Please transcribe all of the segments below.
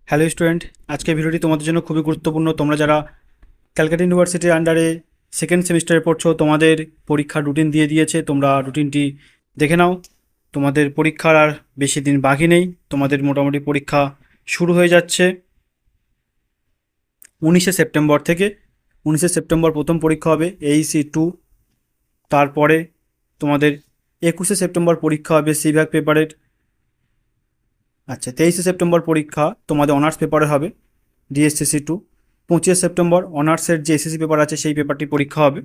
Hello student, আজকের ভিডিওটি তোমাদের জন্য খুবই গুরুত্বপূর্ণ। তোমরা যারা ক্যালকাটা ইউনিভার্সিটির আন্ডারে সেকেন্ড সেমিস্টারে পড়ছো, তোমাদের পরীক্ষার রুটিন দিয়ে দিয়েছে। তোমরা রুটিনটি দেখে নাও। তোমাদের পরীক্ষার আর বেশি দিন বাকি নেই। তোমাদের মোটামুটি পরীক্ষা শুরু হয়ে যাচ্ছে 19শে সেপ্টেম্বর থেকে। 19শে সেপ্টেম্বর প্রথম পরীক্ষা হবে AEC-2। তারপরে তোমাদের 21শে সেপ্টেম্বর পরীক্ষা হবে সিভ্যাক পেপারের। আচ্ছা, 23শে সেপ্টেম্বর পরীক্ষা তোমাদের অনার্স পেপারে হবে, DSCC-2। 25শে সেপ্টেম্বর অনার্সের যে এসএসসি পেপার আছে সেই পেপারটি পরীক্ষা হবে।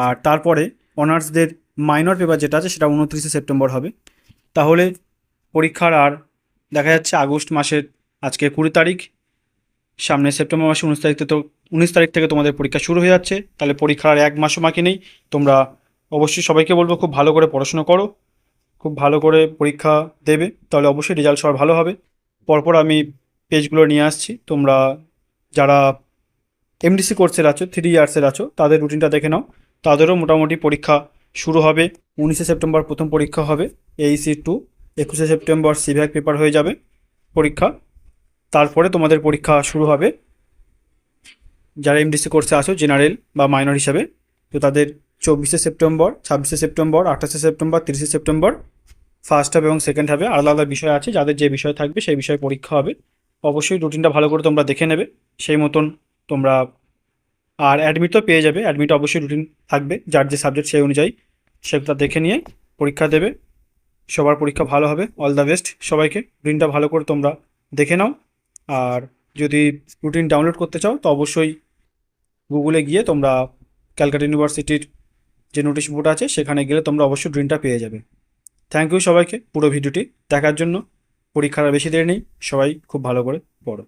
আর তারপরে অনার্সদের মাইনর পেপার যেটা আছে সেটা 29শে সেপ্টেম্বর হবে। তাহলে পরীক্ষার আর দেখা যাচ্ছে আগস্ট মাসের আজকে 20 তারিখ, সামনে সেপ্টেম্বর মাসে 19 তারিখ থেকে 19 তারিখ থেকে তোমাদের পরীক্ষা শুরু হয়ে যাচ্ছে। তাহলে পরীক্ষার আর এক মাসও বাকি নেই। তোমরা অবশ্যই সবাইকে বলবো খুব ভালো করে পড়াশোনা করো, খুব ভালো করে পরীক্ষা দেবে, তাহলে অবশ্যই রেজাল্ট সবার ভালো হবে। পরপর আমি পেজগুলো নিয়ে আসছি। তোমরা যারা এমডিসি কোর্সের আছো, 3 ইয়ার্সের আছো, তাদের রুটিনটা দেখে নাও। তাদেরও মোটামুটি পরীক্ষা শুরু হবে। 19শে সেপ্টেম্বর প্রথম পরীক্ষা হবে AEC-2। 21শে সেপ্টেম্বর সিভ্যাক পেপার হয়ে যাবে পরীক্ষা। তারপরে তোমাদের পরীক্ষা শুরু হবে যারা এমডিসি কোর্সে আছো জেনারেল বা মাইনর হিসাবে, তো তাদের 24শে সেপ্টেম্বর, 26শে সেপ্টেম্বর, 28শে সেপ্টেম্বর, 30শে সেপ্টেম্বর ফার্স্ট হবে এবং সেকেন্ড হবে। আলাদা আলাদা বিষয় আছে, যাদের যে বিষয় থাকবে সেই বিষয়ে পরীক্ষা হবে। অবশ্যই রুটিনটা ভালো করে তোমরা দেখে নেবে, সেই মতন তোমরা। আর অ্যাডমিট তো পেয়ে যাবে, অ্যাডমিট অবশ্যই রুটিন থাকবে, যার যে সাবজেক্ট সেই অনুযায়ী সেটা দেখে নিয়ে পরীক্ষা দেবে। সবার পরীক্ষা ভালো হবে। অল দ্য বেস্ট সবাইকে। রুটিনটা ভালো করে তোমরা দেখে নাও। আর যদি রুটিন ডাউনলোড করতে চাও তো অবশ্যই গুগলে গিয়ে তোমরা ক্যালকাটা ইউনিভার্সিটির যে নোটিশ বোর্ড আছে সেখানে গেলে তোমরা অবশ্যই রুটিনটা পেয়ে যাবে। থ্যাংক ইউ সবাইকে পুরো ভিডিওটি দেখার জন্য। পরীক্ষার আর বেশি দেরি নেই, সবাই খুব ভালো করে পড়ো।